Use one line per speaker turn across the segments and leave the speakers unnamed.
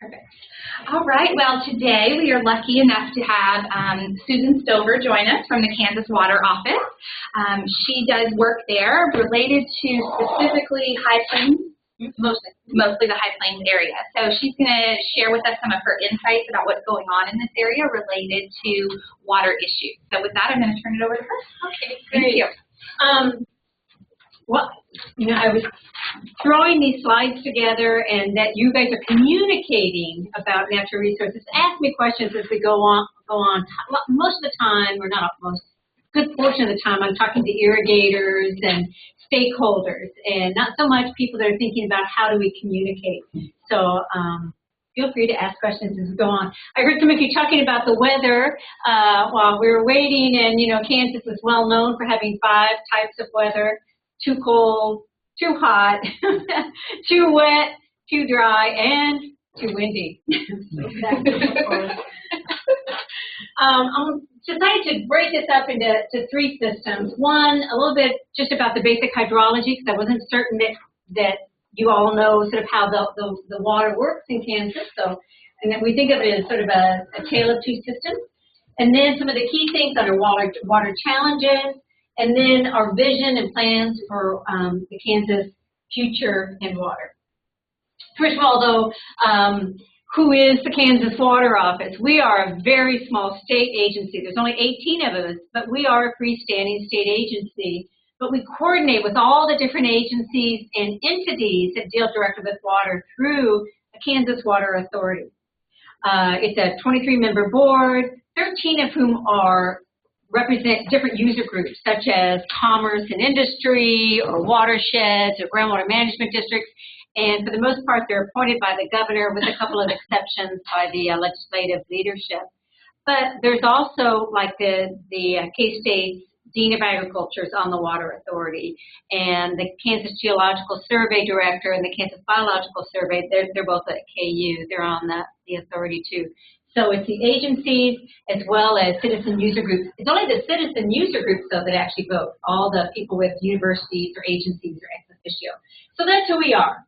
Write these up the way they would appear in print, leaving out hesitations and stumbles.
Perfect. All right. Well, today we are lucky enough to have Susan Stover join us from the Kansas Water Office. She does work there related to specifically High Plains, mostly the High Plains area. So she's going to share with us some of her insights about what's going on in this area related to water issues. So with that, I'm going to turn it over to her.
Okay, great.
Thank you.
Well, I was throwing these slides together, and that you guys are communicating about natural resources. Ask me questions as we go on. Most of the time, or not most, good portion of the time, I'm talking to irrigators and stakeholders, and not so much people that are thinking about how do we communicate. So feel free to ask questions as we go on. I heard some of you talking about the weather while we were waiting, and Kansas is well known for having 5 types of weather: too cold, too hot, too wet, too dry, and too windy. I'm decided to break this up into 3 systems. One, a little bit just about the basic hydrology, because I wasn't certain that you all know sort of how the water works in Kansas. So, and then we think of it as sort of a tale of 2 systems. And then some of the key things on our water challenges, and then our vision and plans for the Kansas future in water. First of all, though, who is the Kansas Water Office? We are a very small state agency. There's only 18 of us, but we are a freestanding state agency. But we coordinate with all the different agencies and entities that deal directly with water through the Kansas Water Authority. It's a 23-member board, 13 of whom represent different user groups, such as commerce and industry, or watersheds, or groundwater management districts. And for the most part, they're appointed by the governor, with a couple of exceptions by the legislative leadership. But there's also, like the K-State's Dean of Agriculture is on the Water Authority, and the Kansas Geological Survey Director and the Kansas Biological Survey, they're both at KU. They're on the authority too. So it's the agencies as well as citizen user groups. It's only the citizen user groups, though, that actually vote. All the people with universities or agencies are ex officio. So that's who we are.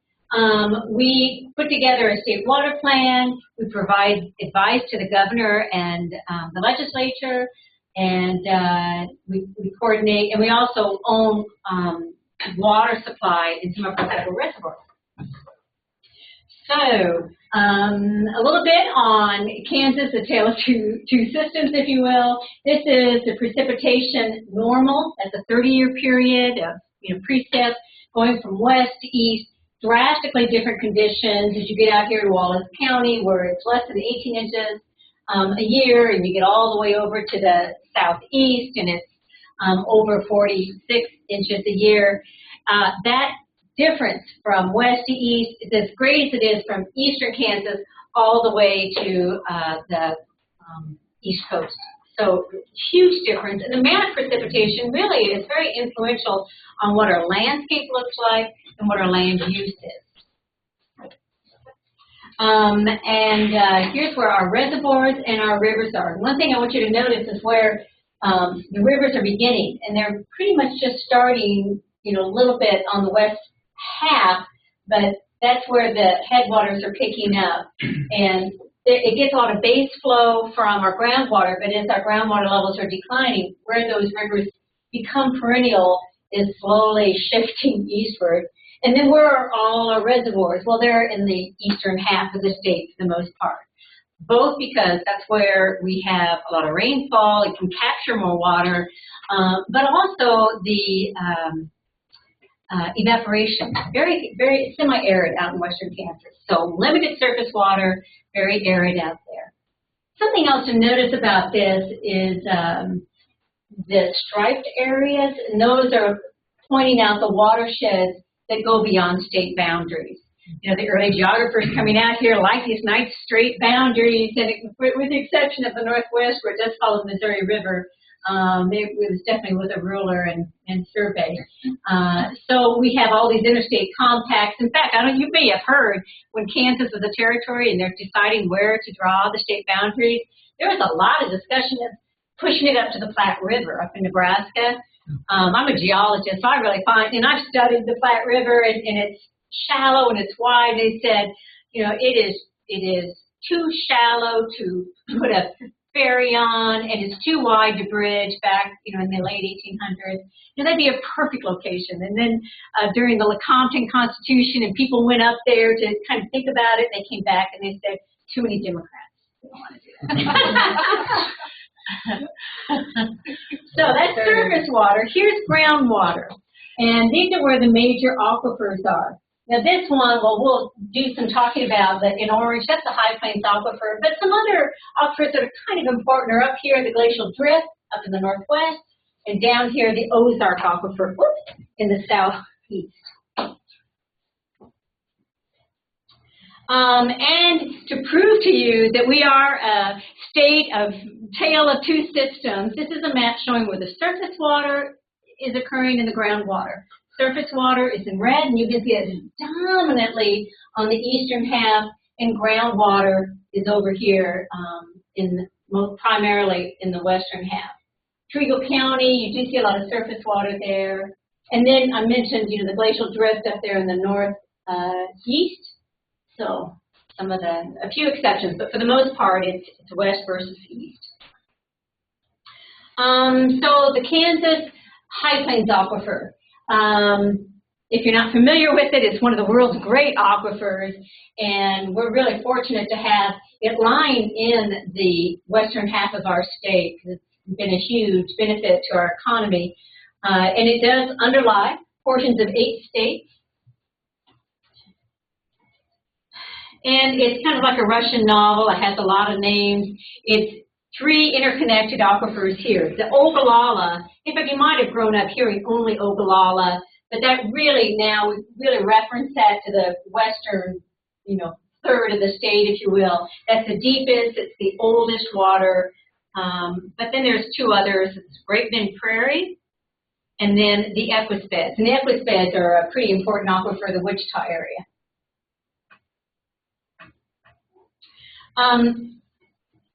We put together a state water plan. We provide advice to the governor and the legislature, and we coordinate. And we also own water supply in some of our federal reservoirs. So a little bit on Kansas, a tale of two systems, if you will. This is the precipitation normal. That's a 30-year period of precip going from west to east. Drastically different conditions as you get out here to Wallace County, where it's less than 18 inches a year, and you get all the way over to the southeast, and it's over 46 inches a year. That difference from west to east is as great as it is from eastern Kansas all the way to the East Coast. So huge difference. And the amount of precipitation really is very influential on what our landscape looks like and what our land use is. Here's where our reservoirs and our rivers are. One thing I want you to notice is where the rivers are beginning, and they're pretty much just starting, a little bit on the west half, but that's where the headwaters are picking up. And it gets a lot of base flow from our groundwater, but as our groundwater levels are declining, where those rivers become perennial is slowly shifting eastward. And then where are all our reservoirs? Well, they're in the eastern half of the state for the most part, both because that's where we have a lot of rainfall, it can capture more water, but also the evaporation, very, very semi-arid out in western Kansas. So limited surface water, very arid out there. Something else to notice about this is the striped areas, and those are pointing out the watersheds that go beyond state boundaries. The early geographers coming out here like these nice straight boundaries, and with the exception of the Northwest, where it does follow the Missouri River, it was definitely with a ruler and survey. So we have all these interstate compacts. In fact, you may have heard when Kansas was a territory and they're deciding where to draw the state boundaries, there was a lot of discussion of pushing it up to the Platte River up in Nebraska. I'm a geologist, so I really find, and I've studied the Platte River, and it's shallow and it's wide. They said, it is it is too shallow to put a ferry on, and it's too wide to bridge back, in the late 1800s. That'd be a perfect location. And then during the Lecompton Constitution, and people went up there to kind of think about it, they came back and they said, too many Democrats. They don't want to do that. So that's surface water. Here's groundwater. And these are where the major aquifers are. Now this one, well, we'll do some talking about that in orange. That's the High Plains Aquifer. But some other aquifers that are kind of important are up here, the Glacial Drift up in the northwest, and down here, the Ozark Aquifer in the southeast. And to prove to you that we are a tale of two systems, this is a map showing where the surface water is occurring in the groundwater. Surface water is in red, and you can see it dominantly on the eastern half, and groundwater is over here, primarily in the western half. Trigo County, you do see a lot of surface water there. And then I mentioned, the glacial drift up there in the northeast. So a few exceptions, but for the most part, it's west versus east. So the Kansas High Plains Aquifer. If you're not familiar with it, it's one of the world's great aquifers, and we're really fortunate to have it lying in the western half of our state, because it's been a huge benefit to our economy. And it does underlie portions of 8 states. And it's kind of like a Russian novel. It has a lot of names. It's 3 interconnected aquifers here. The Ogallala, in fact, you might have grown up hearing only Ogallala, but that really now, we really reference that to the western, third of the state, if you will. That's the deepest, it's the oldest water. But then there's 2 others. It's Great Bend Prairie, and then the Equisbeds. And the Equisbeds are a pretty important aquifer, the Wichita area.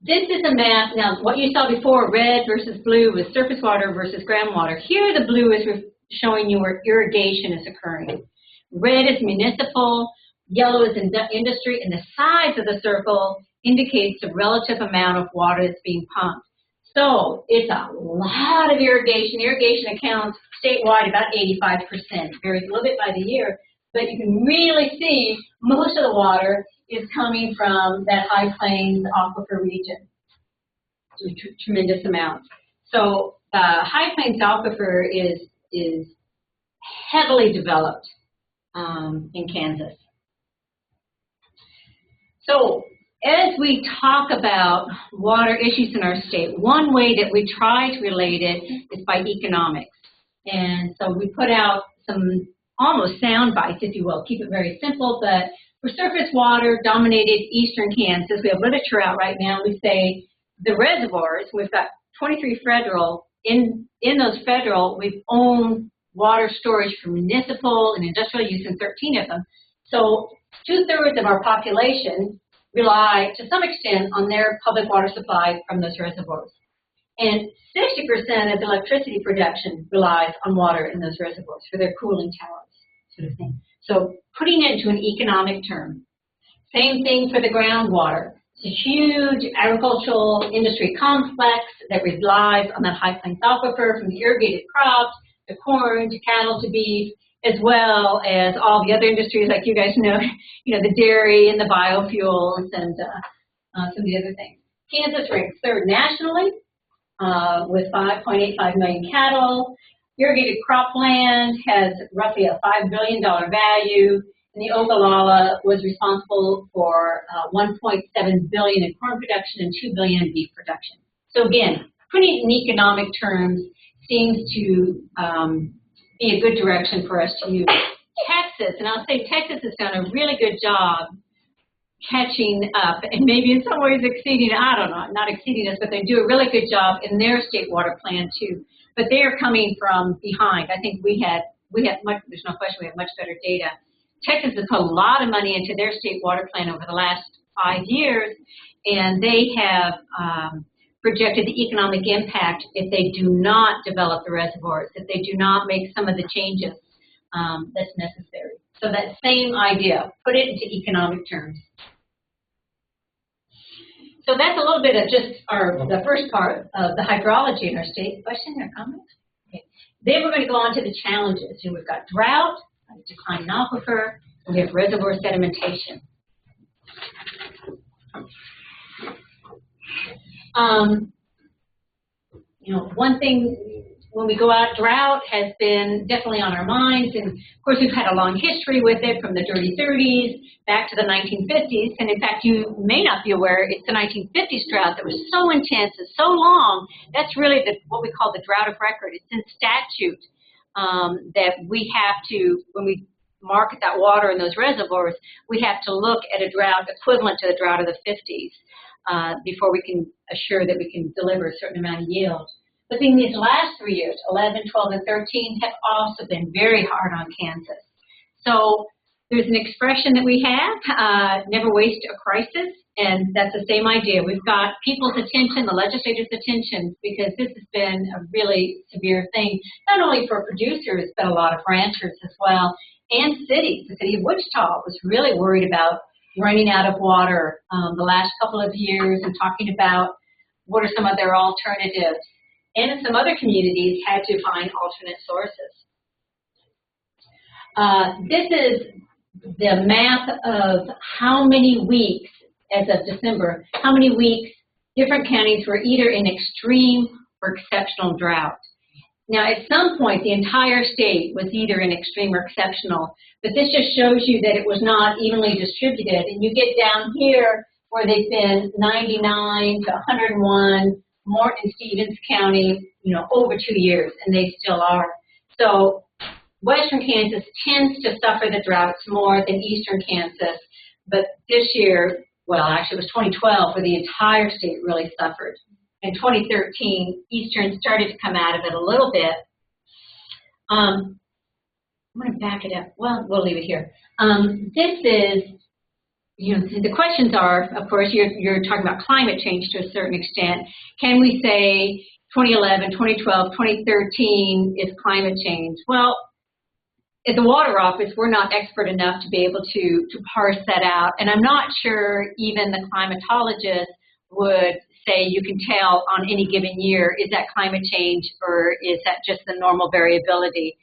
This is a map. Now, what you saw before, red versus blue, was surface water versus groundwater. Here, the blue is showing you where irrigation is occurring. Red is municipal, yellow is industry, and the size of the circle indicates the relative amount of water that's being pumped. So it's a lot of irrigation. Irrigation accounts statewide about 85%. It varies a little bit by the year, but you can really see most of the water is coming from that High Plains Aquifer region. Tremendous amounts. So High Plains Aquifer is heavily developed in Kansas. So as we talk about water issues in our state, one way that we try to relate it is by economics. And so we put out some almost sound bites, if you will, keep it very simple, but for surface water dominated eastern Kansas, we have literature out right now. We say the reservoirs, we've got 23 federal, in those federal, we've owned water storage for municipal and industrial use in 13 of them. So 2/3 of our population rely to some extent on their public water supply from those reservoirs. And 60% of electricity production relies on water in those reservoirs for their cooling towers, sort of thing. So putting it into an economic term. Same thing for the groundwater. It's a huge agricultural industry complex that relies on that High Plains Aquifer, from the irrigated crops, to corn, to cattle, to beef, as well as all the other industries, like you guys know, the dairy and the biofuels and some of the other things. Kansas ranks 3rd nationally with 5.85 million cattle. Irrigated cropland has roughly a $5 billion value, and the Ogallala was responsible for $1.7 billion in corn production and $2 billion in beef production. So again, putting it in economic terms seems to be a good direction for us to use. Texas, and I'll say Texas has done a really good job catching up, and maybe in some ways exceeding, I don't know, not exceeding us, but they do a really good job in their state water plan too. But they are coming from behind. I think we have much, there's no question, we have much better data. Texas has put a lot of money into their state water plan over the last 5 years, and they have projected the economic impact if they do not develop the reservoirs, if they do not make some of the changes that's necessary. So that same idea, put it into economic terms. So that's a little bit of just the first part of the hydrology in our state. Question or comment? Okay. Then we're going to go on to the challenges. And we've got drought, decline in aquifer, and we have reservoir sedimentation. One thing when we go out, drought has been definitely on our minds, and of course we've had a long history with it from the dirty 30s back to the 1950s, and in fact you may not be aware it's the 1950s drought that was so intense and so long. That's really what we call the drought of record. It's in statute that we have to, when we market that water in those reservoirs, we have to look at a drought equivalent to the drought of the 50s before we can assure that we can deliver a certain amount of yield. But in these last 3 years, 11, 12, and 13, have also been very hard on Kansas. So there's an expression that we have, never waste a crisis, and that's the same idea. We've got people's attention, the legislators' attention, because this has been a really severe thing, not only for producers, but a lot of ranchers as well, and cities. The city of Wichita was really worried about running out of water the last couple of years and talking about what are some of their alternatives. And some other communities had to find alternate sources. This is the map of how many weeks, as of December, how many weeks different counties were either in extreme or exceptional drought. Now, at some point, the entire state was either in extreme or exceptional, but this just shows you that it was not evenly distributed. And you get down here where they've been 99 to 101, Morton, Stevens County, over 2 years, and they still are. So western Kansas tends to suffer the droughts more than eastern Kansas, but this year, well, actually it was 2012 where the entire state really suffered. In 2013, eastern started to come out of it a little bit. I'm going to back it up. Well, we'll leave it here. This is, the questions are, of course, you're talking about climate change to a certain extent. Can we say 2011, 2012, 2013 is climate change? Well, at the Water Office, we're not expert enough to be able to parse that out. And I'm not sure even the climatologist would say you can tell on any given year, is that climate change or is that just the normal variability?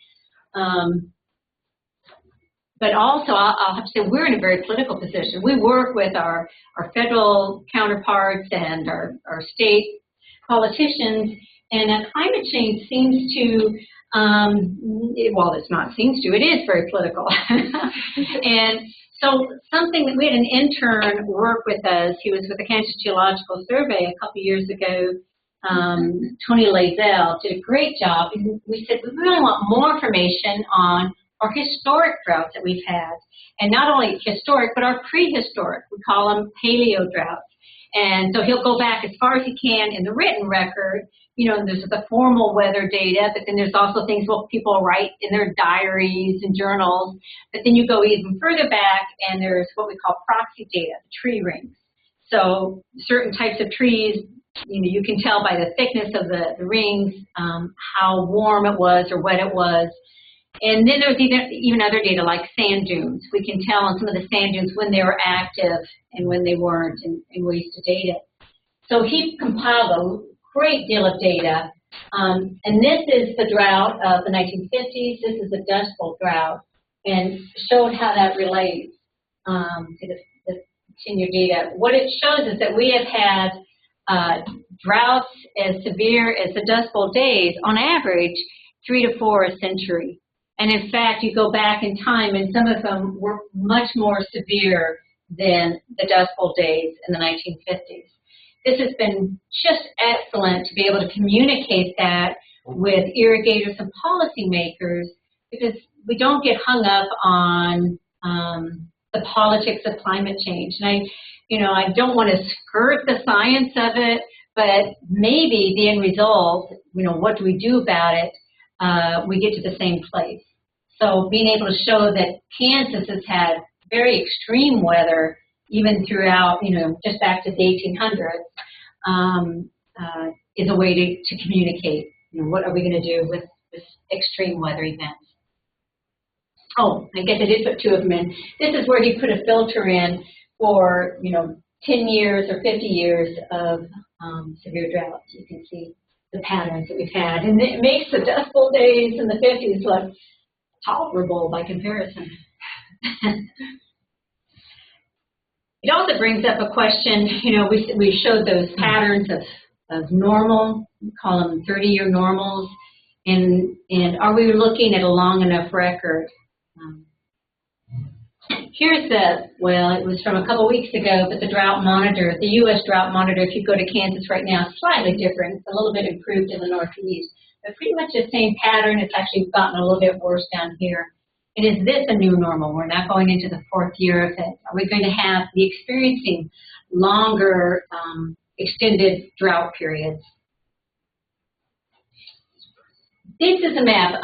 But also, I'll have to say, we're in a very political position. We work with our federal counterparts and our state politicians, and climate change seems to, well, it's not seems to, it is very political. And so something that we had an intern work with us, he was with the Kansas Geological Survey a couple years ago, Tony Lazell, did a great job. And we said, we really want more information on our historic droughts that we've had. And not only historic, but our prehistoric. We call them paleo droughts. And so he'll go back as far as he can in the written record. There's the formal weather data, but then there's also things what people write in their diaries and journals. But then you go even further back, and there's what we call proxy data, the tree rings. So certain types of trees, you can tell by the thickness of the rings how warm it was or wet it was. And then there's even other data like sand dunes. We can tell on some of the sand dunes when they were active and when they weren't, and ways to date it. So he compiled a great deal of data. And this is the drought of the 1950s. This is the Dust Bowl drought, and showed how that relates to the 10-year data. What it shows is that we have had droughts as severe as the Dust Bowl days, on average, 3 to 4 a century. And in fact, you go back in time, and some of them were much more severe than the Dust Bowl days in the 1950s. This has been just excellent to be able to communicate that with irrigators and policymakers, because we don't get hung up on the politics of climate change. And I don't want to skirt the science of it, but maybe the end result, what do we do about it? We get to the same place. So being able to show that Kansas has had very extreme weather, even throughout, just back to the 1800s, is a way to communicate. What are we going to do with this extreme weather events? Oh, I guess I did put 2 of them in. This is where you put a filter in for, 10 years or 50 years of severe drought. You can see the patterns that we've had. And it makes the Dust Bowl days in the 50s look tolerable by comparison. It also brings up a question, you know, we showed those patterns of normal, we call them 30-year normals, and are we looking at a long enough record? Here's well, it was from a couple weeks ago, but the drought monitor, the U.S. drought monitor, if you go to Kansas right now, is slightly different. It's a little bit improved in the northeast, but pretty much the same pattern. It's actually gotten a little bit worse down here. And is this a new normal? We're not going into the 4th year of it. Are we going to be experiencing longer, extended drought periods? This is a map.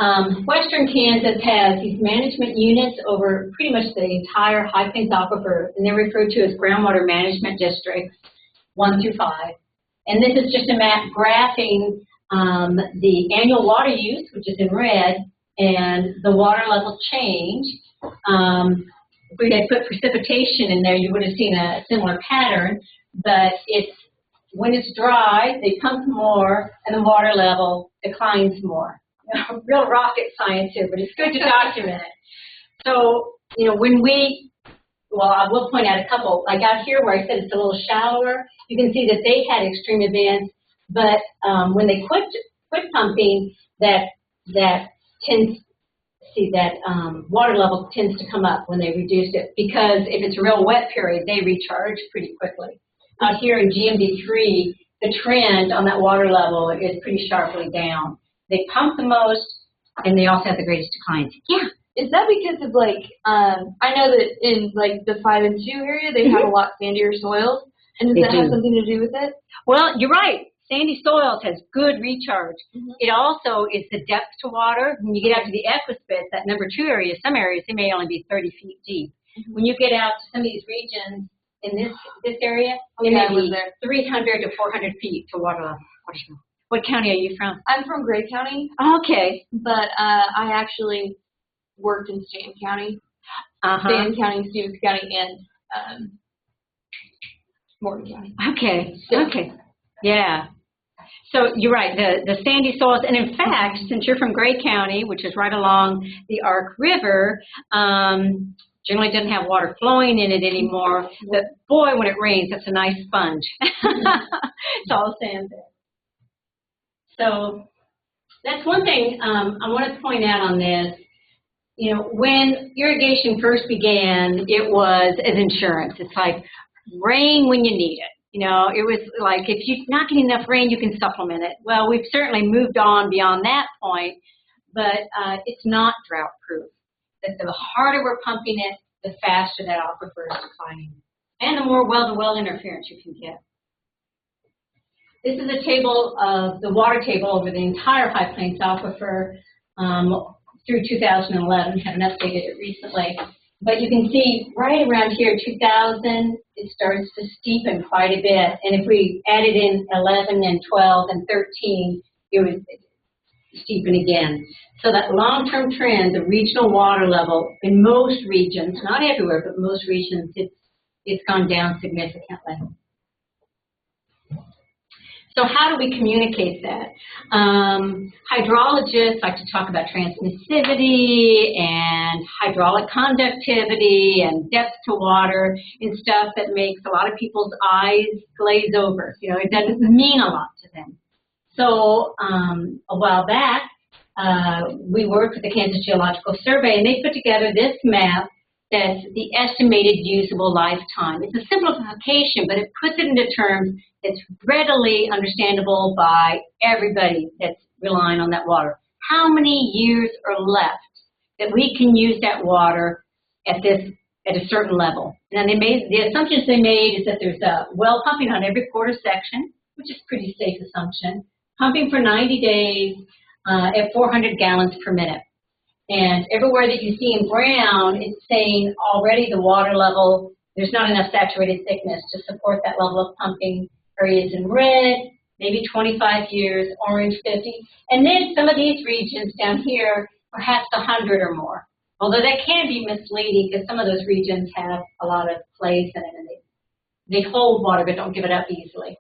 Western Kansas has these management units over pretty much the entire High Plains Aquifer, and they're referred to as groundwater management districts, 1 through 5. And this is just a map graphing the annual water use, which is in red, and the water level change. If we had put precipitation in there, you would have seen a similar pattern, but when it's dry, they pump more, and the water level declines more. Real rocket science here, but it's good to document it. So, you know, I will point out a couple, like out here where I said it's a little shallower, you can see that they had extreme events, but when they quit pumping, that water level tends to come up when they reduce it, because if it's a real wet period, they recharge pretty quickly. Out here in GMD3, the trend on that water level is pretty sharply down. They pump the most, and they also have the greatest declines. Yeah.
Is that because of, like, I know that in, like, the 5 and 2 area, they have a lot sandier soils, and does that have something to do with it?
Well, you're right. Sandy soils has good recharge. It also is the depth to water. When you get out to the Equispits, that number 2 area, some areas, they may only be 30 feet deep. When you get out to some of these regions in this area, it may be 300 to 400 feet to water level. What county are you from?
I'm from Gray County.
Okay.
But I actually worked in Stanton County. Stanton County, Stevens County, and Morgan County.
Okay. Okay. Yeah. So you're right, the sandy soils, and in fact, since you're from Gray County, which is right along the Ark River, generally doesn't have water flowing in it anymore, but boy, when it rains, it's a nice sponge. It's all sand there. So that's one thing I want to point out on this. You know, when irrigation first began, it was as insurance. It's like rain when you need it. You know, it was like if you're not getting enough rain, you can supplement it. Well, we've certainly moved on beyond that point, but it's not drought-proof. That the harder we're pumping it, the faster that aquifer is declining, and the more well-to-well interference you can get. This is a table of the water table over the entire High Plains Aquifer through 2011. Haven't updated it recently. But you can see right around here, 2000, it starts to steepen quite a bit. And if we added in 11 and 12 and 13, it would steepen again. So that long-term trend, the regional water level in most regions, not everywhere, but most regions, it's gone down significantly. So how do we communicate that? Hydrologists like to talk about transmissivity and hydraulic conductivity and depth to water and stuff that makes a lot of people's eyes glaze over. You know, it doesn't mean a lot to them. So a while back, we worked with the Kansas Geological Survey, and they put together this map that's the estimated usable lifetime. It's a simplification, but it puts it into terms that's readily understandable by everybody that's relying on that water. How many years are left that we can use that water at a certain level? And the assumptions they made is that there's a well pumping on every quarter section, which is a pretty safe assumption, pumping for 90 days at 400 gallons per minute. And everywhere that you see in brown, it's saying already the water level, there's not enough saturated thickness to support that level of pumping. Areas in red, maybe 25 years, orange 50. And then some of these regions down here, perhaps 100 or more. Although that can be misleading because some of those regions have a lot of clays in it and They hold water but don't give it up easily.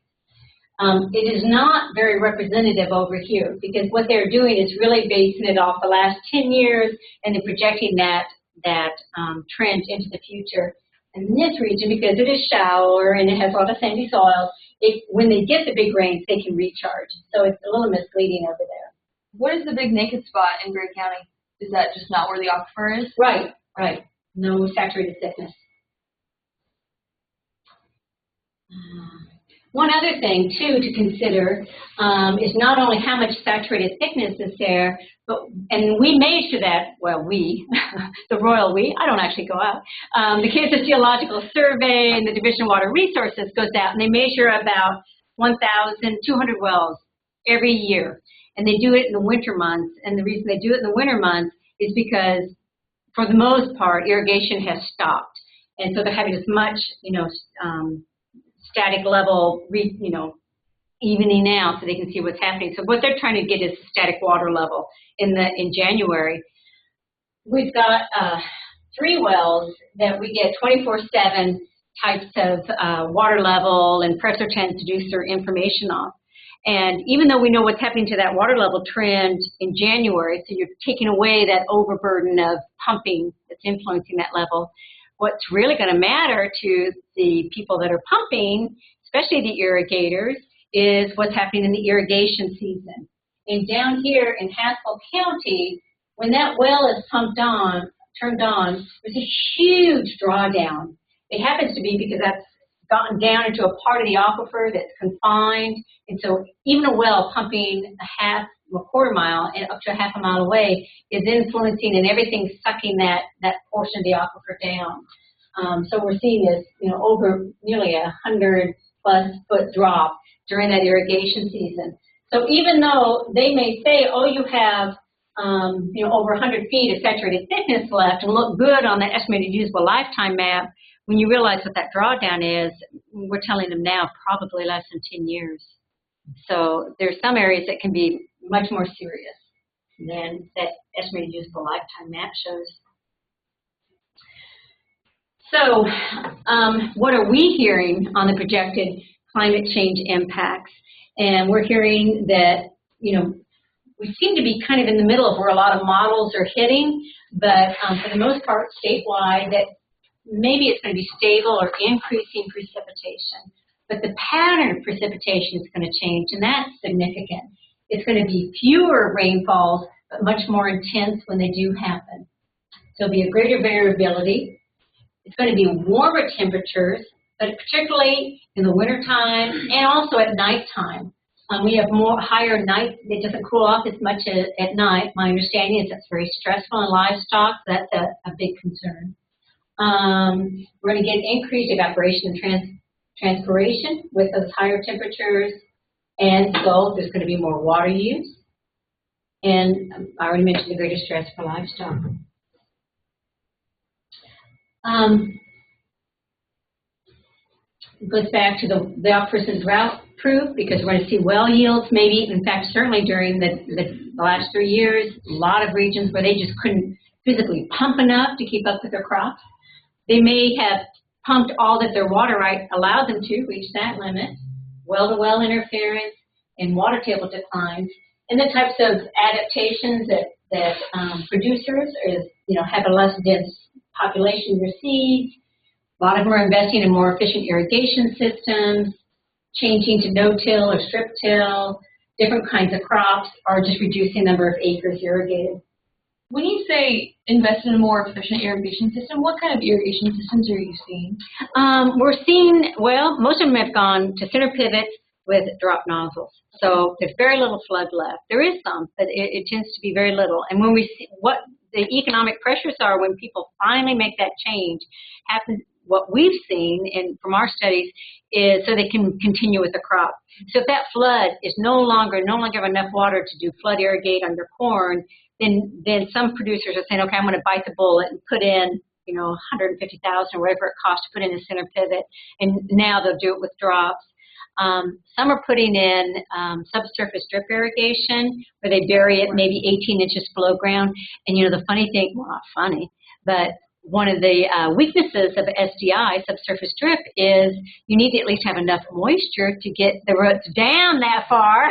It is not very representative over here because what they're doing is really basing it off the last 10 years and then projecting that trend into the future. And in this region, because it is shallower and it has a lot of sandy soil, when they get the big rains, they can recharge. So it's a little misleading over there.
What is the big naked spot in Gray County? Is that just not where the aquifer is?
Right. No saturated thickness. One other thing, too, to consider is not only how much saturated thickness is there, and we measure that, well, the royal we, I don't actually go out. The Kansas Geological Survey and the Division of Water Resources goes out, and they measure about 1,200 wells every year. And they do it in the winter months, and the reason they do it in the winter months is because, for the most part, irrigation has stopped. And so they're having as much, static level, evening out so they can see what's happening. So what they're trying to get is static water level in January. We've got 3 wells that we get 24/7 types of water level and pressure transducer information on. And even though we know what's happening to that water level trend in January, so you're taking away that overburden of pumping that's influencing that level, what's really going to matter to the people that are pumping, especially the irrigators, is what's happening in the irrigation season. And down here in Haskell County, when that well is turned on, there's a huge drawdown. It happens to be because that's gotten down into a part of the aquifer that's confined. And so even a well pumping a quarter mile and up to a half a mile away is influencing, and everything's sucking that portion of the aquifer down. So we're seeing this, over nearly 100+ foot drop during that irrigation season. So even though they may say, oh, you have, over 100 feet of saturated thickness left and look good on the estimated usable lifetime map, when you realize what that drawdown is, we're telling them now probably less than 10 years. So there's some areas that can be much more serious than that estimated usable lifetime map shows. So what are we hearing on the projected climate change impacts? And we're hearing that, we seem to be kind of in the middle of where a lot of models are hitting, but for the most part, statewide, that maybe it's going to be stable or increasing precipitation. But the pattern of precipitation is going to change, and that's significant. It's going to be fewer rainfalls, but much more intense when they do happen. There'll be a greater variability. It's going to be warmer temperatures, but particularly in the wintertime and also at nighttime. We have higher nights. It doesn't cool off as much at night. My understanding is that's very stressful in livestock. So that's a big concern. We're going to get increased evaporation and transpiration with those higher temperatures, and so there's going to be more water use. And I already mentioned the greater stress for livestock. It goes back to the aquifers drought proof, because we're going to see well yields, maybe, in fact, certainly during the last 3 years, a lot of regions where they just couldn't physically pump enough to keep up with their crops. They may have pumped all that their water right allowed them to reach that limit, well-to-well interference, and water table declines, and the types of adaptations that producers have a less dense population receive. A lot of them are investing in more efficient irrigation systems, changing to no-till or strip-till, different kinds of crops, or just reducing the number of acres irrigated.
When you say invest in a more efficient irrigation system, what kind of irrigation systems are you seeing?
We're seeing, most of them have gone to center pivots with drop nozzles. So there's very little flood left. There is some, but it tends to be very little. And when we see what the economic pressures are when people finally make that change, what we've seen from our studies is so they can continue with the crop. So if that flood is no longer have enough water to do flood irrigate on their corn, then some producers are saying, okay, I'm going to bite the bullet and put in, $150,000 or whatever it costs to put in a center pivot, and now they'll do it with drops. Some are putting in subsurface drip irrigation, where they bury it maybe 18 inches below ground. And the funny thing, well, not funny, but
one of the weaknesses of SDI, subsurface drip, is you need to at least have enough moisture to get the roots down that far.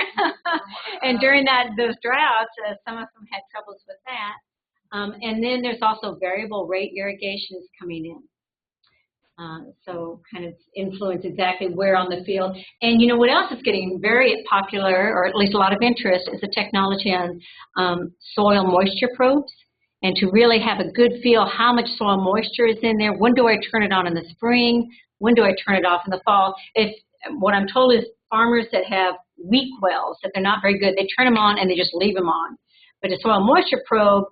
And during those droughts, some of them had troubles with that. And then there's also variable rate irrigations coming in. So kind of influence exactly where on the field. And you know what else is getting very popular, or at least a lot of interest, is the technology on soil moisture probes. And to really have a good feel how much soil moisture is in there. When do I turn it on in the spring? When do I turn it off in the fall? What I'm told is farmers that have weak wells, that they're not very good, they turn them on and they just leave them on. But a soil moisture probe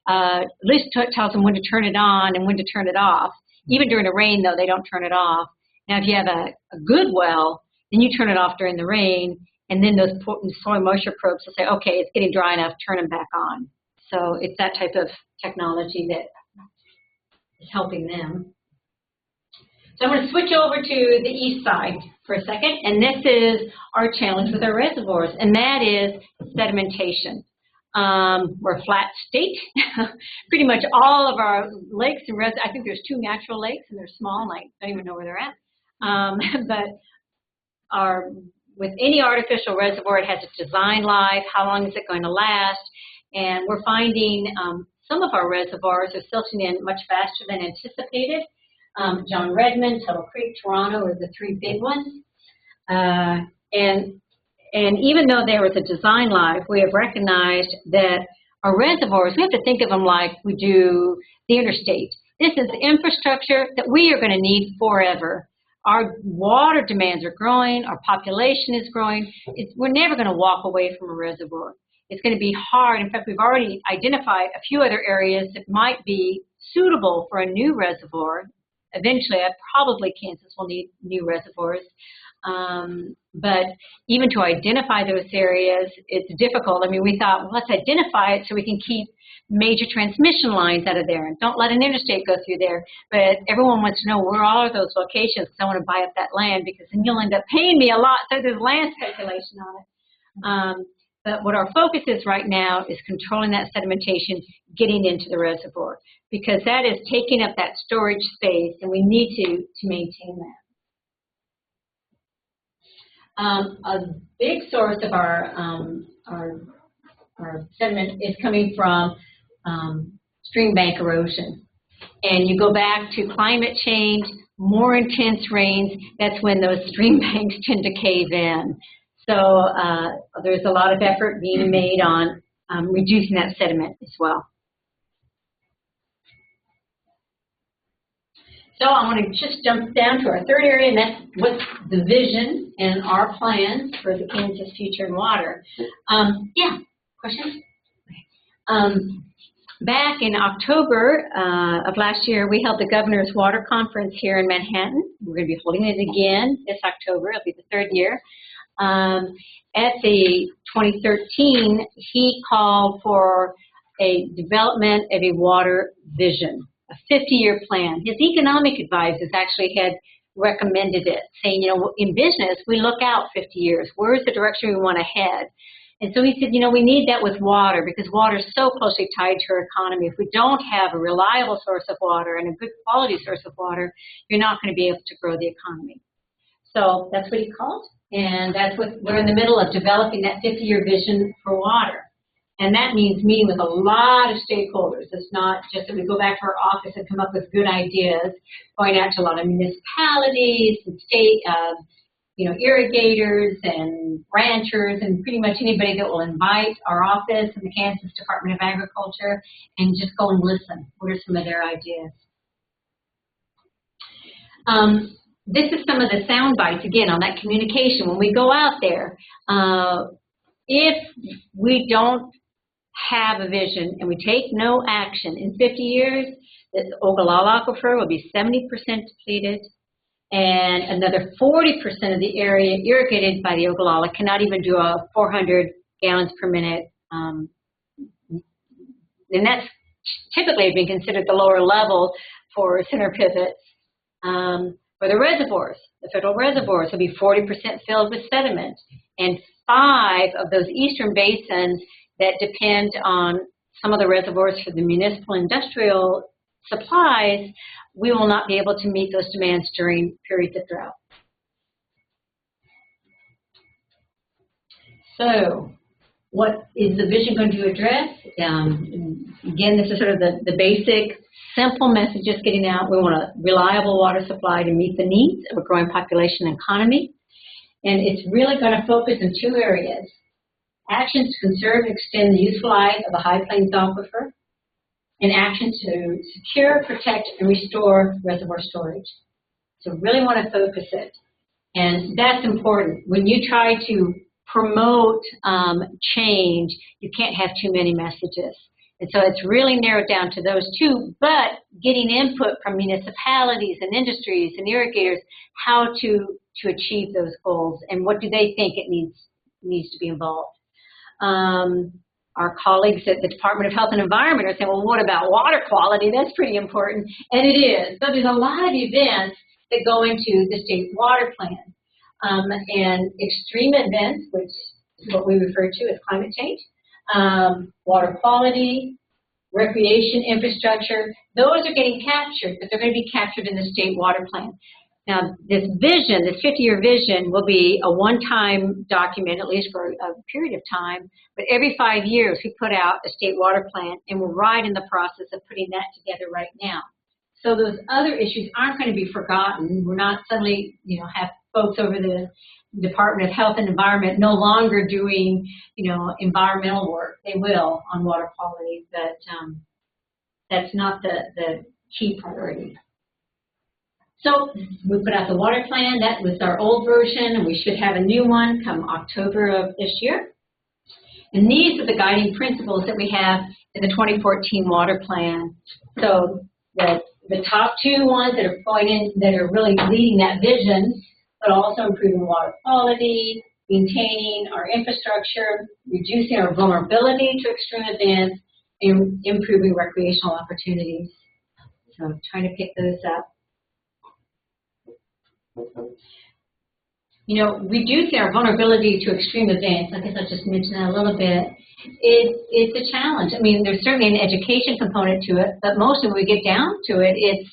at least tells them when to turn it on and when to turn it off. Even during the rain, though, they don't turn it off. Now, if you have a good well, then you turn it off during the rain, and then those soil moisture probes will say, okay, it's getting dry enough, turn them back on. So it's that type of technology that is helping them. So I'm going to switch over to the east side for a second, and this is our challenge with our reservoirs, and that is sedimentation. We're a flat state. Pretty much all of our lakes and I think there's 2 natural lakes, and there's small lakes. I don't even know where they're at. But with any artificial reservoir, it has its design life. How long is it going to last? And we're finding some of our reservoirs are silting in much faster than anticipated. John Redmond, Tuttle Creek, Toronto are the 3 big ones. And even though there was a design life, we have recognized that our reservoirs, we have to think of them like we do the interstate. This is infrastructure that we are going to need forever. Our water demands are growing. Our population is growing. We're never going to walk away from a reservoir. It's going to be hard. In fact, we've already identified a few other areas that might be suitable for a new reservoir. Eventually, probably Kansas will need new reservoirs. But even to identify those areas, it's difficult. I mean, we thought, well, let's identify it so we can keep major transmission lines out of there and don't let an interstate go through there. But everyone wants to know where all are those locations, because I want to buy up that land, because then you'll end up paying me a lot. So there's land speculation on it. But what our focus is right now is controlling that sedimentation, getting into the reservoir, because that is taking up that storage space, and we need to maintain that. A big source of our sediment is coming from stream bank erosion. And you go back to climate change, more intense rains, that's when those stream banks tend to cave in. So there's a lot of effort being made on reducing that sediment as well. So I want to just jump down to our third area, and that's what's the vision and our plans for the Kansas future in water. Yeah, questions? Back in October of last year, we held the Governor's Water Conference here in Manhattan. We're going to be holding it again this October. It'll be the 3rd year. At the 2013, he called for a development of a water vision, a 50-year plan. His economic advisors actually had recommended it, saying, you know, in business, we look out 50 years. Where's the direction we want to head? And so he said, you know, we need that with water, because water is so closely tied to our economy. If we don't have a reliable source of water and a good quality source of water, you're not going to be able to grow the economy. So that's what he called, and that's what we're in the middle of, developing that 50-year vision for water. And that means meeting with a lot of stakeholders. It's not just that we go back to our office and come up with good ideas, going out to a lot of municipalities and state, irrigators and ranchers and pretty much anybody that will invite our office and the Kansas Department of Agriculture and just go and listen. What are some of their ideas? This is some of the sound bites, again, on that communication. When we go out there, if we don't have a vision and we take no action, in 50 years, the Ogallala Aquifer will be 70% depleted, and another 40% of the area irrigated by the Ogallala cannot even do a 400 gallons per minute. And that's typically been considered the lower level for center pivots. For the reservoirs, the federal reservoirs will be 40% filled with sediment, and 5 of those eastern basins that depend on some of the reservoirs for the municipal industrial supplies, we will not be able to meet those demands during periods of drought. So, what is the vision going to address? Again, this is sort of the basic, simple message just getting out. We want a reliable water supply to meet the needs of a growing population and economy. And it's really going to focus in two areas. Actions to conserve and extend the useful life of the High Plains Aquifer, and action to secure, protect, and restore reservoir storage. So really want to focus it. And that's important. When you try to promote change, you can't have too many messages. And so it's really narrowed down to those two, but getting input from municipalities and industries and irrigators how to achieve those goals and what do they think it needs to be involved. Our colleagues at the Department of Health and Environment are saying, well, what about water quality? That's pretty important. And it is. So there's a lot of events that go into the state water plan. And extreme events, which is what we refer to as climate change, water quality, recreation infrastructure, those are getting captured, but they're going to be captured in the state water plan. Now, this vision, this 50-year vision, will be a one-time document, at least for a period of time, but every 5 years we put out a state water plan, and we're right in the process of putting that together right now. So those other issues aren't going to be forgotten. We're not suddenly, have folks over the Department of Health and Environment no longer doing, environmental work. They will on water quality, but that's not the key priority. So we put out the water plan. That was our old version, and we should have a new one come October of this year. And these are the guiding principles that we have in the 2014 water plan. So the top two ones that are going in, that are really leading that vision, but also improving water quality, maintaining our infrastructure, reducing our vulnerability to extreme events, and improving recreational opportunities. So I'm trying to pick those up. Reducing our vulnerability to extreme events, I guess I just mentioned that a little bit, it's a challenge. I mean, there's certainly an education component to it, but mostly when we get down to it, it's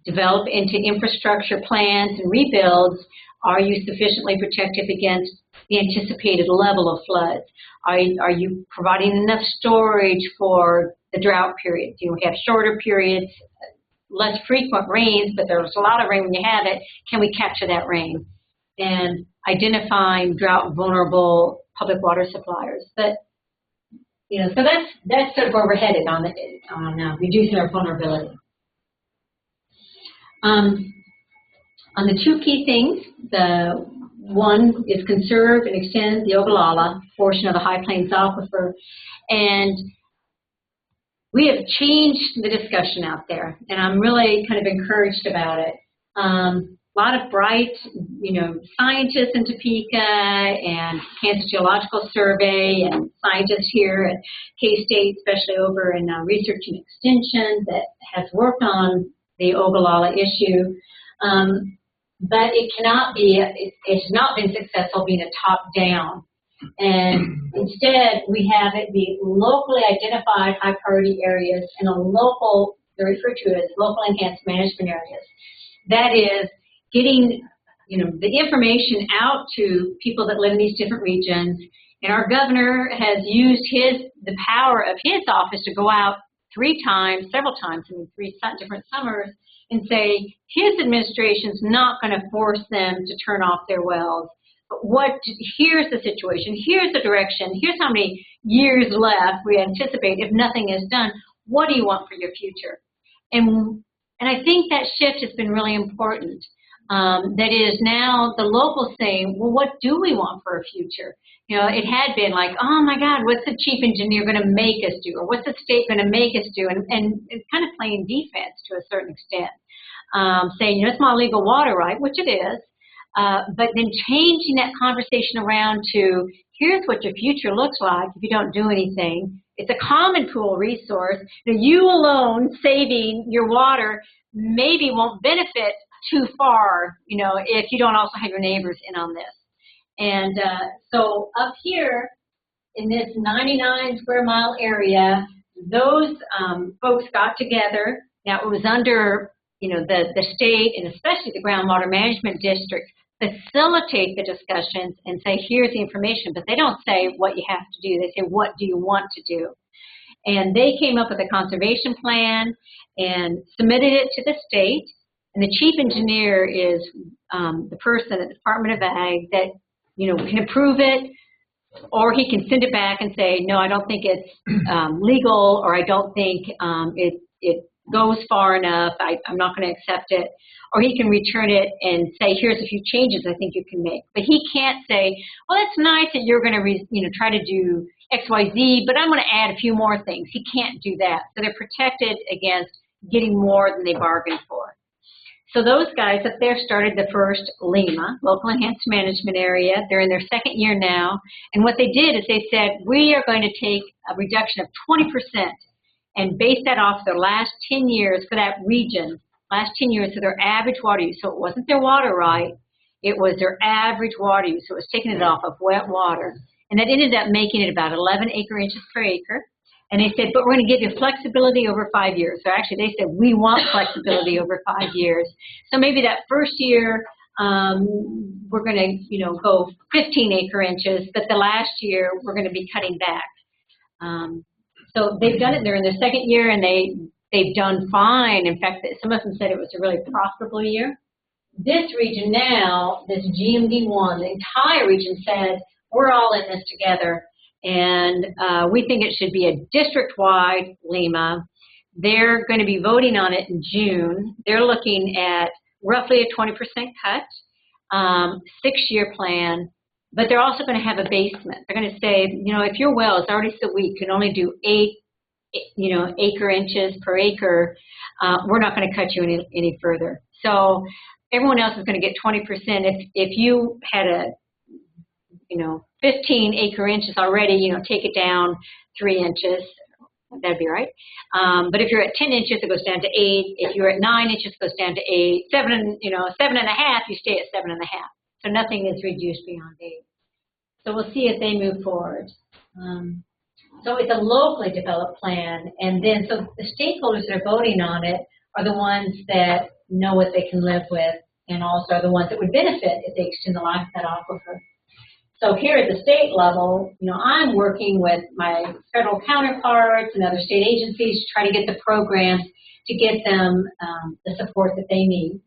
develop into infrastructure plans and rebuilds. Are you sufficiently protected against the anticipated level of floods? Are you providing enough storage for the drought periods? We have shorter periods, less frequent rains, but there's a lot of rain when you have it. Can we capture that rain? And identifying drought vulnerable public water suppliers. But, so that's sort of where we're headed on reducing our vulnerability. On the two key things, the one is conserve and extend the Ogallala portion of the High Plains Aquifer. And we have changed the discussion out there, and I'm really kind of encouraged about it. A lot of bright, scientists in Topeka and Kansas Geological Survey and scientists here at K-State, especially over in Research and Extension, that has worked on the Ogallala issue. But it cannot be, it has not been successful being a top-down. And instead, we have it be locally identified high priority areas and a local, they're referred to as local enhanced management areas. That is getting, the information out to people that live in these different regions. And our governor has used the power of his office to go out several times, three different summers, and say his administration's not going to force them to turn off their wells. But here's the situation, here's the direction, here's how many years left we anticipate if nothing is done. What do you want for your future? And I think that shift has been really important. That is now the locals saying, well, what do we want for a future? It had been like, oh my God, what's the chief engineer going to make us do? Or what's the state going to make us do? And it's kind of playing defense to a certain extent. Saying, it's my legal water right, which it is. But then changing that conversation around to, here's what your future looks like if you don't do anything. It's a common pool resource. You alone saving your water maybe won't benefit too far, if you don't also have your neighbors in on this. And so up here in this 99 square mile area, those folks got together. Now, it was under, the state and especially the groundwater management district facilitate the discussions and say, here's the information, but they don't say what you have to do. They say, what do you want to do? And they came up with a conservation plan and submitted it to the state. And the chief engineer is the person at the Department of Ag that, can approve it, or he can send it back and say, no, I don't think it's legal, or I don't think it goes far enough, I'm not going to accept it. Or he can return it and say, here's a few changes I think you can make. But he can't say, well, it's nice that you're going to try to do X, Y, Z, but I'm going to add a few more things. He can't do that. So they're protected against getting more than they bargained for. So those guys up there started the first LEMA, Local Enhanced Management Area. They're in their second year now. And what they did is they said, we are going to take a reduction of 20% and base that off their last 10 years for that region, last 10 years of their average water use. So it wasn't their water right, it was their average water use. So it was taking it off of wet water. And that ended up making it about 11 acre-inches per acre. And they said, but we're going to give you flexibility over 5 years. So actually they said, we want flexibility over 5 years. So maybe that first year, we're going to, go 15 acre-inches, but the last year we're going to be cutting back. So they've done it. They're in their second year, and they've done fine. In fact, some of them said it was a really profitable year. This region now, this GMD1, the entire region said, we're all in this together, and we think it should be a district-wide LEMA. They're going to be voting on it in June. They're looking at roughly a 20% cut, 6-year plan, but they're also going to have a basement. They're going to say, if your well is already so weak, can only do 8, acre-inches per acre, we're not going to cut you any further. So everyone else is going to get 20%. If you had a 15 acre-inches already, take it down 3 inches, that'd be right. But if you're at 10 inches, it goes down to 8. If you're at 9 inches, it goes down to 8. 7.5, you stay at 7.5. So nothing is reduced beyond 8. So we'll see if they move forward. So it's a locally developed plan, and then so the stakeholders that are voting on it are the ones that know what they can live with, and also are the ones that would benefit if they extend the life of that aquifer. So here at the state level, I'm working with my federal counterparts and other state agencies to try to get the programs to get them the support that they need.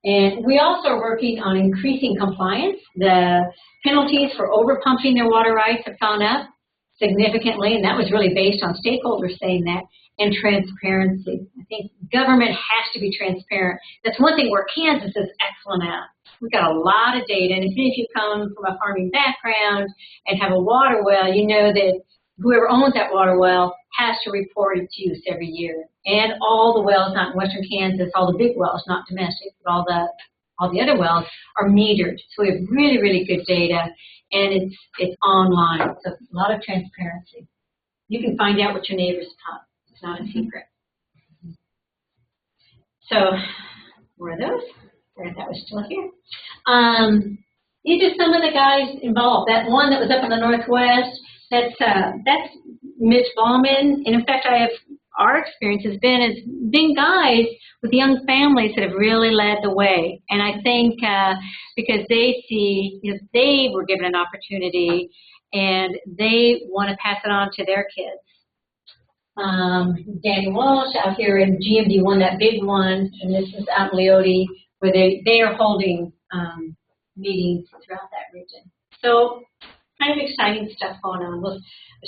And we also are working on increasing compliance. The penalties for overpumping their water rights have gone up significantly, and that was really based on stakeholders saying that, and transparency. I think government has to be transparent. That's one thing where Kansas is excellent at. We've got a lot of data, and even if you come from a farming background and have a water well, you know that whoever owns that water well has to report its use every year. And all the wells, not in western Kansas, all the big wells, not domestic, but all the other wells are metered. So we have really, really good data, and it's online, so a lot of transparency. You can find out what your neighbors pump. It's not a secret. So, where are those? That was still here. These are some of the guys involved. That one that was up in the Northwest, that's Mitch Ballman. And in fact, our experience has been guys with young families that have really led the way. And I think because they see, they were given an opportunity and they want to pass it on to their kids. Danny Walsh out here in GMD1, that big one, and this is out in Leote, where they are holding meetings throughout that region. So kind of exciting stuff going on. We'll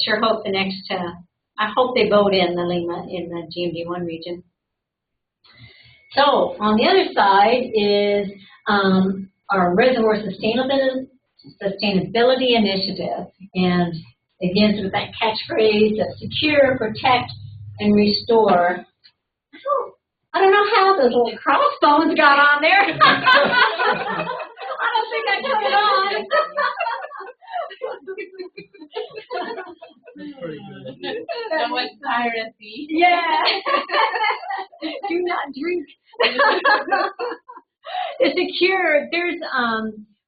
sure hope I hope they vote in the LEMA in the GMD1 region. So on the other side is our Reservoir Sustainability Initiative. And it begins with that catchphrase of secure, protect, and restore. I don't know how those little crossbones got on there. I don't think I put it on.
That's pretty good. Someone's piracy.
Yeah. Do not drink. It's secure. There's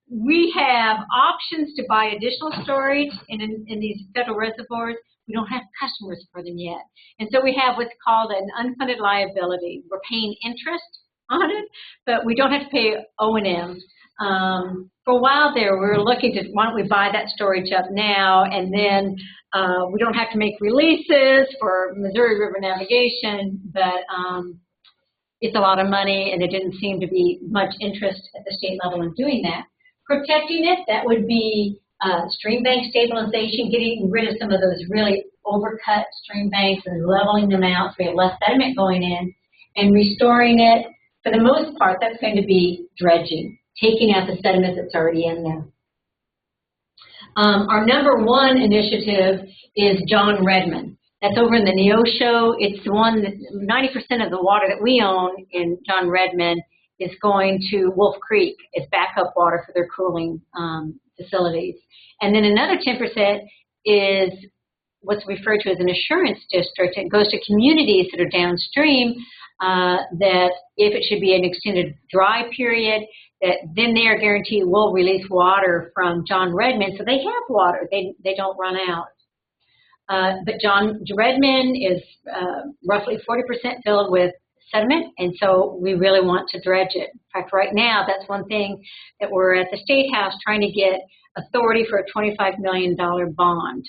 we have options to buy additional storage in these federal reservoirs. we don't have customers for them yet. And so we have what's called an unfunded liability. We're paying interest on it, but we don't have to pay O&M. For a while there, we were looking to, why don't we buy that storage up now, and then we don't have to make releases for Missouri River navigation, but it's a lot of money, and there didn't seem to be much interest at the state level in doing that. Protecting it, that would be stream bank stabilization, getting rid of some of those really overcut stream banks and leveling them out so we have less sediment going in, and restoring it. For the most part, that's going to be dredging, taking out the sediment that's already in there. Our number one initiative is John Redmond. That's over in the Neosho. It's the one that 90% of the water that we own in John Redmond is going to Wolf Creek as backup water for their cooling facilities. And then another 10% is what's referred to as an assurance district. It goes to communities that are downstream that if it should be an extended dry period, that then they are guaranteed will release water from John Redmond, so they have water. They don't run out. But John Redmond is roughly 40% filled with sediment, and so we really want to dredge it. In fact, right now, that's one thing that we're at the State House trying to get authority for a $25 million bond.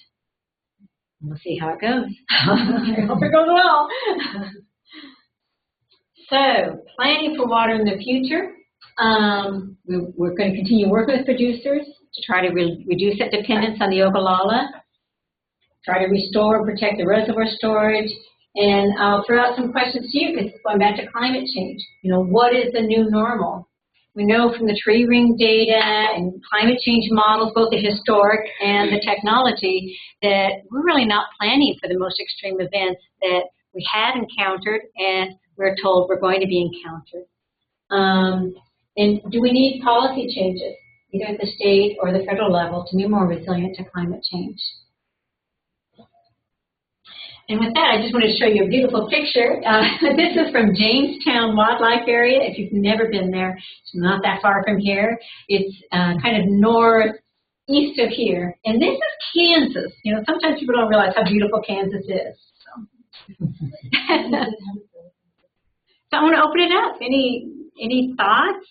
We'll see how it goes. I hope it goes well. So, planning for water in the future. We're going to continue working with producers to try to reduce that dependence on the Ogallala, try to restore and protect the reservoir storage, and I'll throw out some questions to you because it's going back to climate change. You know, what is the new normal? We know from the tree ring data and climate change models, both the historic and the technology, that we're really not planning for the most extreme events that we had encountered and we're told we're going to be encountered. And do we need policy changes, either at the state or the federal level, to be more resilient to climate change? And with that, I just want to show you a beautiful picture. This is from Jamestown Wildlife Area. If you've never been there, it's not that far from here. It's kind of northeast of here. And this is Kansas. You know, sometimes people don't realize how beautiful Kansas is. So, so I want to open it up. Any thoughts?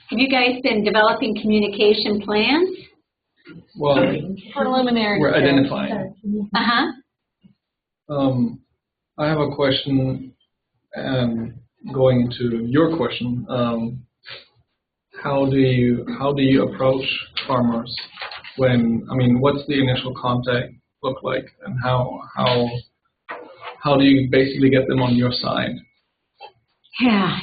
Have you guys been developing communication plans?
Well,
Preliminary.
we're identifying.
Uh-huh.
I have a question, going into your question. How do you approach farmers when, I mean, what's the initial contact look like, and how do you basically get them on your side?
Yeah,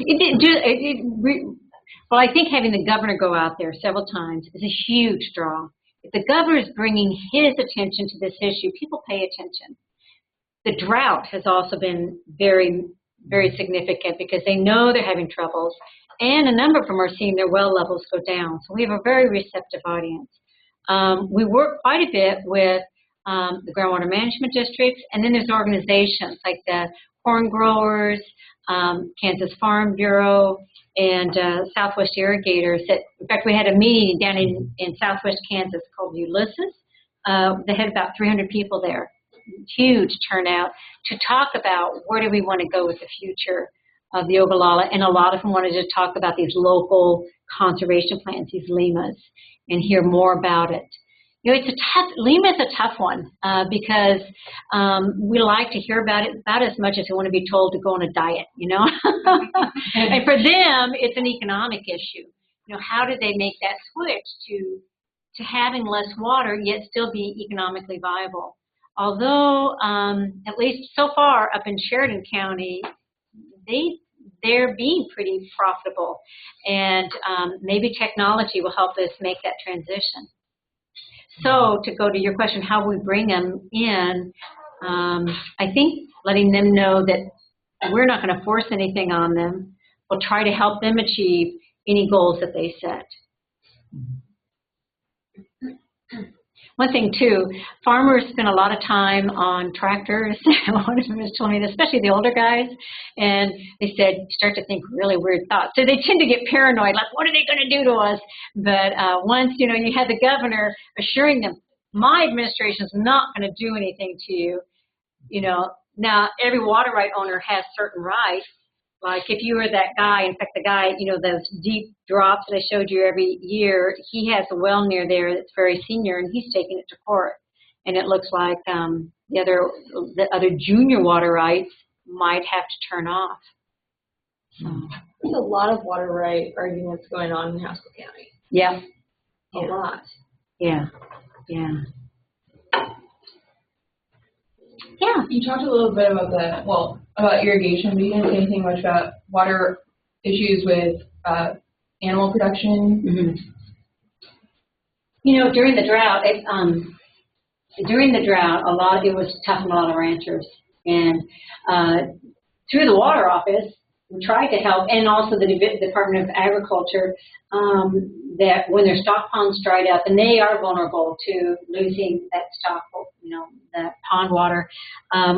well, I think having the governor go out there several times is a huge draw. If the governor is bringing his attention to this issue, people pay attention. The drought has also been very, very significant because they know they're having troubles, and a number of them are seeing their well levels go down. So we have a very receptive audience. We work quite a bit with the groundwater management districts, and then there's organizations like the Corn Growers, Kansas Farm Bureau, and Southwest Irrigators. That, in fact, we had a meeting down in Southwest Kansas called Ulysses. They had about 300 people there, huge turnout, to talk about where do we want to go with the future of the Ogallala, and a lot of them wanted to talk about these local conservation plans, these LEMAs, and hear more about it. You know, LEMA is a tough one because we like to hear about it about as much as we want to be told to go on a diet, you know. And for them, it's an economic issue. You know, how do they make that switch to having less water yet still be economically viable? Although, at least so far up in Sheridan County, they're being pretty profitable, and maybe technology will help us make that transition. So to go to your question, how we bring them in, I think letting them know that we're not going to force anything on them. We'll try to help them achieve any goals that they set. One thing too, farmers spend a lot of time on tractors. One of them has told me this, especially the older guys, and they said you start to think really weird thoughts. So they tend to get paranoid, like what are they going to do to us? But once you know you have the governor assuring them, my administration is not going to do anything to you. Now every water right owner has certain rights. Like if you were that guy, in fact, the guy, those deep drops that I showed you every year, he has a well near there that's very senior, and he's taking it to court. And it looks like the other junior water rights might have to turn off. So.
There's a lot of water right arguments going on in Haskell County.
Yeah.
A lot.
Yeah. Yeah.
Yeah. You talked a little bit about about irrigation, but you didn't say anything much about water issues with animal production.
Mm-hmm. During the drought, it was tough on a lot of ranchers. And through the water office, we tried to help, and also the Department of Agriculture, that when their stock ponds dried up, and they are vulnerable to losing that stock, that pond water,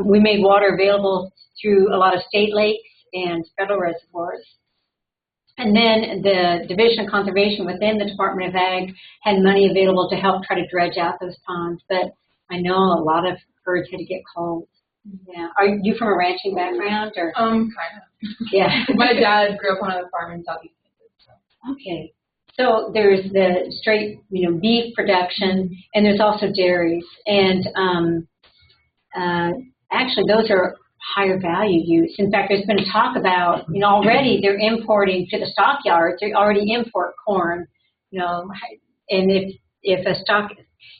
we made water available through a lot of state lakes and federal reservoirs. And then the Division of Conservation within the Department of Ag had money available to help try to dredge out those ponds. But I know a lot of herds had to get cold. Yeah. Are you from a ranching background, or?
Kind of.
Yeah.
My dad grew up on a farm in Southeast Kansas. So.
Okay. So there's the straight, beef production, and there's also dairies. And actually, those are higher value use. In fact, there's been talk about, already they're importing to the stockyards. They already import corn, and if a stock,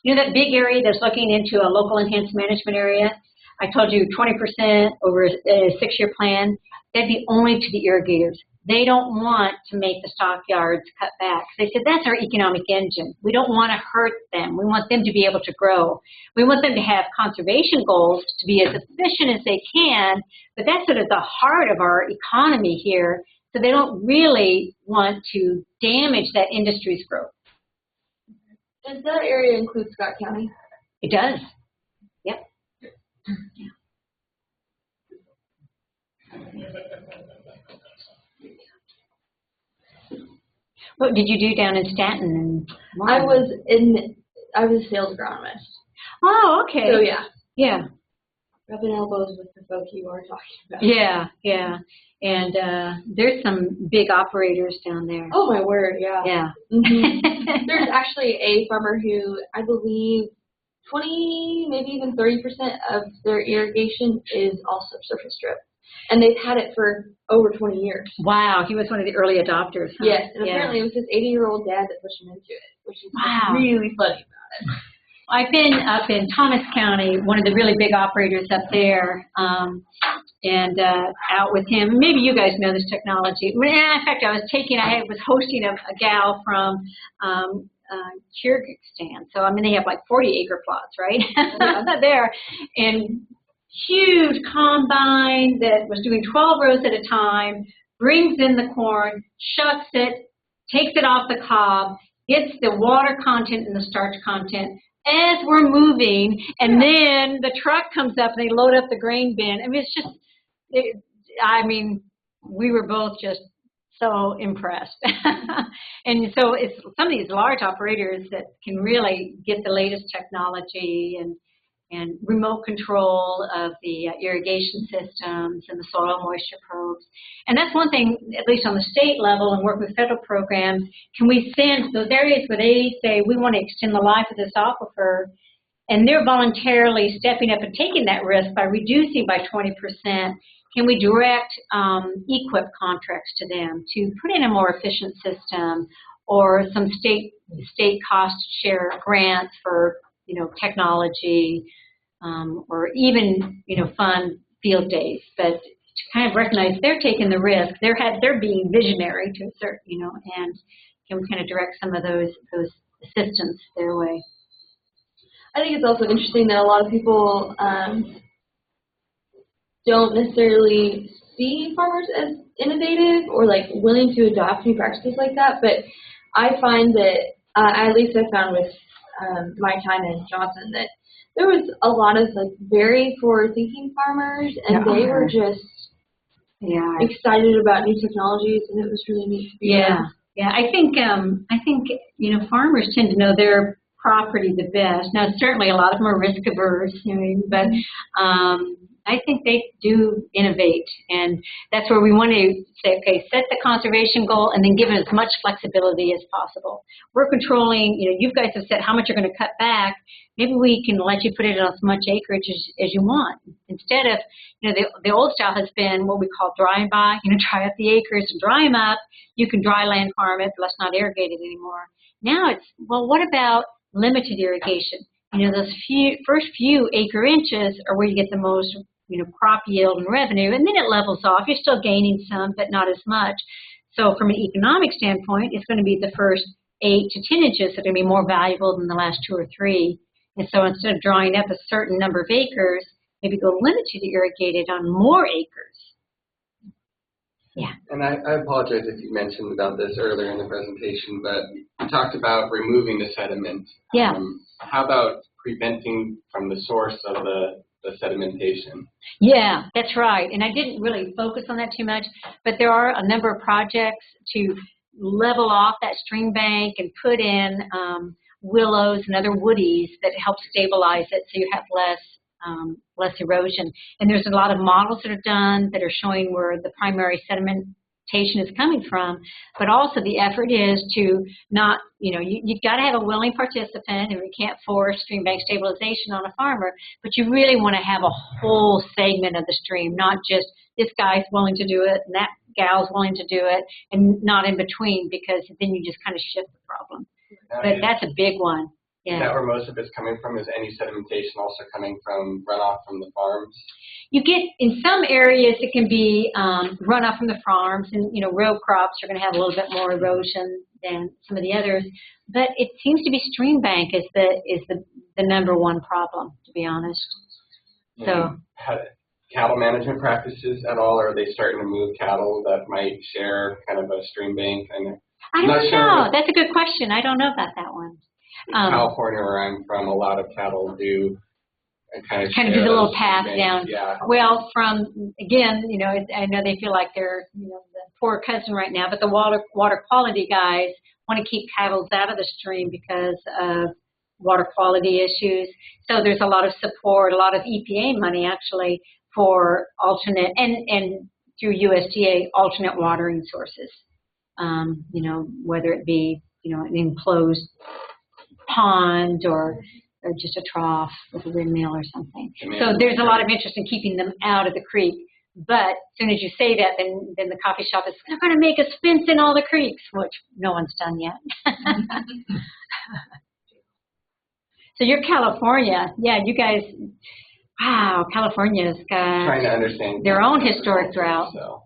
that big area that's looking into a local enhanced management area, I told you 20% over a 6-year plan, that'd be only to the irrigators. They don't want to make the stockyards cut back. They said that's our economic engine. We don't want to hurt them. We want them to be able to grow. We want them to have conservation goals to be as efficient as they can, but that's sort of the heart of our economy here. So they don't really want to damage that industry's growth.
Does that area include Scott County?
It does. Yep. Yeah. What did you do down in Stanton?
I was a sales agronomist.
Oh, okay.
So yeah.
Yeah.
Rubbing elbows with the folk you are talking about.
Yeah, yeah. And there's some big operators down there.
Oh my word, yeah.
Yeah.
Mm-hmm. There's actually a farmer who I believe 20, maybe even 30% of their irrigation is all subsurface drip. And they've had it for over 20 years.
Wow, he was one of the early adopters. Huh?
Yes, and apparently it was his 80-year-old dad that pushed him into it, which is really funny about it.
I've been up in Thomas County, one of the really big operators up there, and out with him. Maybe you guys know this technology. In fact, I was hosting a gal from Kyrgyzstan. So, they have like 40-acre plots, right?
Yeah.
There. And huge combine that was doing 12 rows at a time, brings in the corn, shucks it, takes it off the cob, gets the water content and the starch content as we're moving, and then the truck comes up and they load up the grain bin. We were both just so impressed. And so it's some of these large operators that can really get the latest technology and remote control of the irrigation systems and the soil moisture probes. And that's one thing, at least on the state level and work with federal programs, can we send those areas where they say we want to extend the life of this aquifer, and they're voluntarily stepping up and taking that risk by reducing by 20%, can we direct EQIP contracts to them to put in a more efficient system, or some state cost share grants for technology, or even, fund field days, but to kind of recognize they're taking the risk, they're being visionary to a certain, and can we kind of direct some of those assistance their way.
I think it's also interesting that a lot of people don't necessarily see farmers as innovative or like willing to adopt new practices like that, but I find that, at least I found with my time in Johnson, that there was a lot of like very forward-thinking farmers, and they were just excited about new technologies, and it was really neat to be around.
Yeah. I think farmers tend to know their property the best. Now, certainly a lot of them are risk averse, you know, but I think they do innovate, and that's where we want to say, okay, set the conservation goal and then give it as much flexibility as possible. We're controlling, you know, you guys have said how much you're going to cut back. Maybe we can let you put it on as much acreage as you want. Instead of, you know, the old style has been what we call dry and buy, you know, dry up the acres and dry them up. You can dry land farm it, but let's not irrigate it anymore. Now it's, well, what about limited irrigation? You know, those first few acre inches are where you get the most, you know, crop yield and revenue, and then it levels off. You're still gaining some, but not as much. So from an economic standpoint, it's going to be the first 8 to 10 inches that are going to be more valuable than the last 2 or 3. And so instead of drawing up a certain number of acres, maybe go limited irrigated on more acres. Yeah.
And I apologize if you mentioned about this earlier in the presentation, but you talked about removing the sediment.
Yeah.
How about preventing from the source of the sedimentation?
Yeah, that's right. And I didn't really focus on that too much, but there are a number of projects to level off that stream bank and put in willows and other woodies that help stabilize it so you have less erosion. And there's a lot of models that are done that are showing where the primary sedimentation is coming from, but also the effort is to not, you know, you've got to have a willing participant, and we can't force stream bank stabilization on a farmer, but you really want to have a whole segment of the stream, not just this guy's willing to do it and that gal's willing to do it, and not in between, because then you just kind of shift the problem. But that's a big one. Yeah.
Is that where most of it's coming from? Is any sedimentation also coming from runoff from the farms?
You get, in some areas, it can be runoff from the farms, and, you know, row crops are going to have a little bit more erosion than some of the others. But it seems to be stream bank is the number one problem, to be honest. So.
Cattle management practices at all, or are they starting to move cattle that might share kind of a stream bank?
I don't know. That's a good question. I don't know about that one.
In California, where I'm from, a lot of cattle do kind of
do the little path down.
Yeah.
Well, again, you know, I know they feel like they're, you know, the poor cousin right now, but the water quality guys want to keep cattle out of the stream because of water quality issues. So there's a lot of support, a lot of EPA money actually for alternate, and through USDA, alternate watering sources. You know, whether it be, you know, an enclosed pond or just a trough with a windmill or something. So there's a lot of interest in keeping them out of the creek. But as soon as you say that, then the coffee shop is, they're going to make us fence in all the creeks, which no one's done yet. So you're California. Yeah, you guys, wow, California's got
trying to understand
their own historic drought.
So.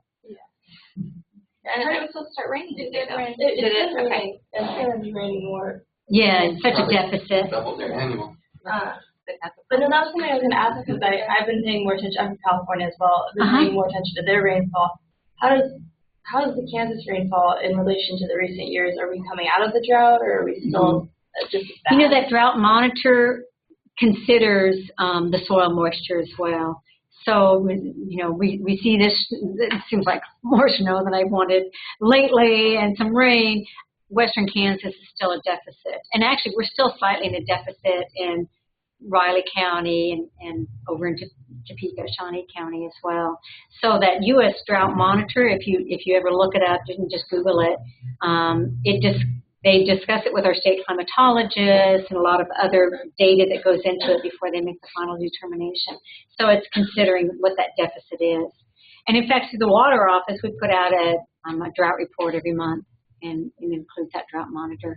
And it was supposed to start raining. Did it?
Okay.
It's going to be raining more.
Yeah, it's such a deficit.
Double their annual.
But then that was something I was going to ask, because I've been paying more attention. I'm from California as well. I've been paying more attention to their rainfall. How does the Kansas rainfall in relation to the recent years? Are we coming out of the drought, or are we still just as bad?
You know, that drought monitor considers the soil moisture as well. So, you know, we see this, it seems like more snow than I wanted lately, and some rain. Western Kansas is still a deficit. And actually, we're still slightly in a deficit in Riley County and over into Topeka, Shawnee County as well. So that U.S. Drought Monitor, if you ever look it up, you can just Google it. They discuss it with our state climatologists and a lot of other data that goes into it before they make the final determination. So it's considering what that deficit is. And in fact, through the Water Office, we put out a drought report every month and includes that drought monitor.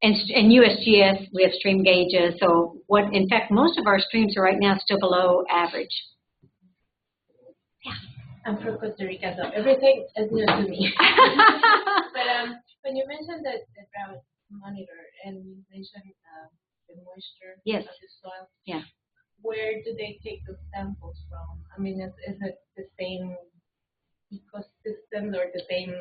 And USGS, we have stream gauges. So in fact, most of our streams are right now still below average. Yeah.
I'm from Costa Rica, so everything is new to me. But when you mentioned the drought monitor and you mentioned the moisture
yes.
of the soil,
yeah.
Where do they take those samples from? I mean, is it the same ecosystem or the same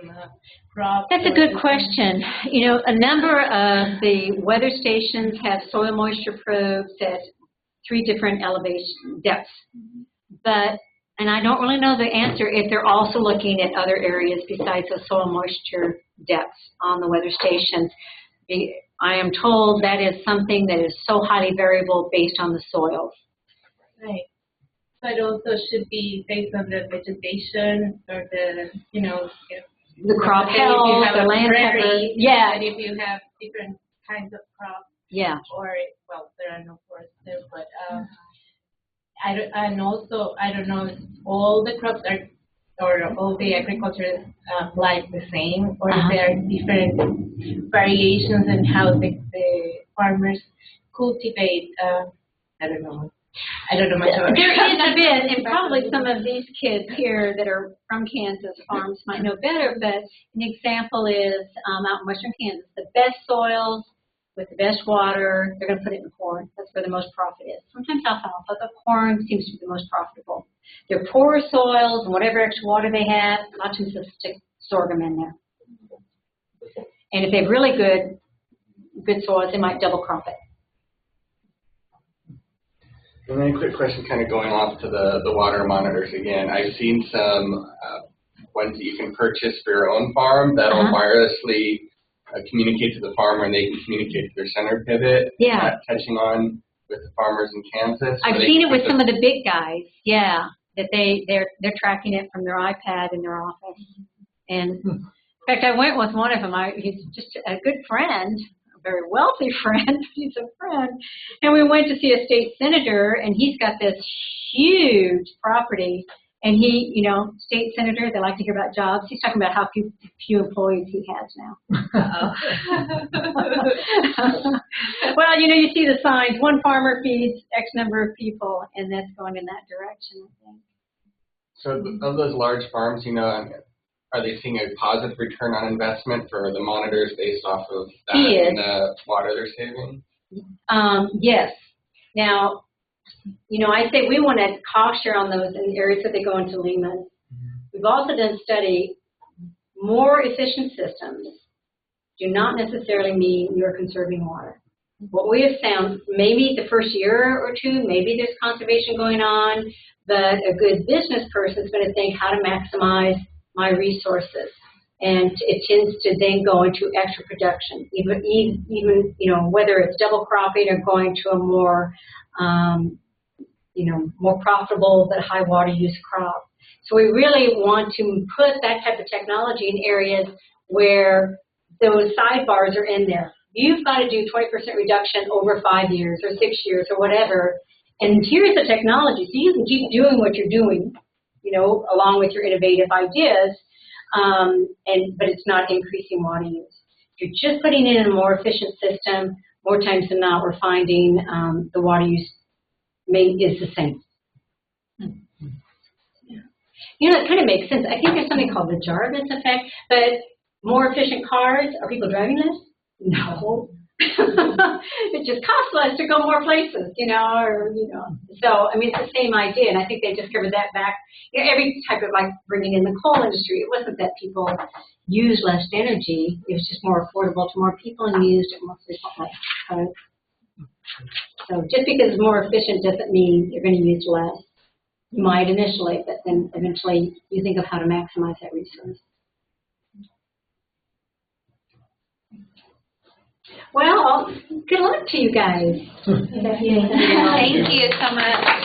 crop?
That's a good question. You know, a number of the weather stations have soil moisture probes at 3 different elevation depths. And I don't really know the answer if they're also looking at other areas besides the soil moisture depths on the weather stations. I am told that is something that is so highly variable based on the soils.
Right. But also should be based on the vegetation or the,
The crop
if
health,
you have
the
a
land cover.
prairie,
Yeah,
and if you have different kinds of crops,
yeah.
or, well, there are no forests there, but, and also, I don't know if all the crops are, or all the agriculture like the same, or if there are different variations in how the farmers cultivate, I don't know much about it.
There is a bit, and probably some of these kids here that are from Kansas farms might know better, but an example is out in western Kansas, the best soils with the best water, they're going to put it in corn. That's where the most profit is. Sometimes alfalfa, but corn seems to be the most profitable. Their poorer soils and whatever extra water they have, lots of times stick sorghum in there. And if they have really good soils, they might double crop it.
And then a quick question kind of going off to the water monitors again. I've seen some ones that you can purchase for your own farm that'll wirelessly communicate to the farmer and they can communicate to their center pivot.
Yeah.
Catching on with the farmers in Kansas.
I've seen it with some of the big guys, yeah, that they're tracking it from their iPad in their office. And in fact, I went with one of them. He's just a good friend. Very wealthy friend, he's a friend, and we went to see a state senator, and he's got this huge property, and he, state senator, they like to hear about jobs. He's talking about how few employees he has now. Well, you see the signs, one farmer feeds X number of people, and that's going in that direction, I think.
So of those large farms, are they seeing a positive return on investment for the monitors based off of that and the water they're saving?
Yes. Now, I say we want to cost share on those in the areas that they go into Lehman. We've also done study, more efficient systems do not necessarily mean you're conserving water. What we have found, maybe the first year or two, maybe there's conservation going on, but a good business person is going to think how to maximize my resources, and it tends to then go into extra production, even whether it's double cropping or going to a more more profitable but high water use crop. So we really want to put that type of technology in areas where those sidebars are in there. You've got to do 20% reduction over 5 years or 6 years or whatever, and here's the technology, so you can keep doing what you're doing, along with your innovative ideas, but it's not increasing water use. If you're just putting it in a more efficient system, more times than not, we're finding the water use is the same. Yeah. It kind of makes sense. I think there's something called the Jarvis effect, but more efficient cars, are people driving less? No. It just costs less to go more places, So, it's the same idea, and I think they discovered that back, every type of, bringing in the coal industry, it wasn't that people used less energy, it was just more affordable to more people and used it more frequently. Right? So just because it's more efficient doesn't mean you're going to use less. You might initially, but then eventually you think of how to maximize that resource. Well, good luck to you guys.
Thank you so much.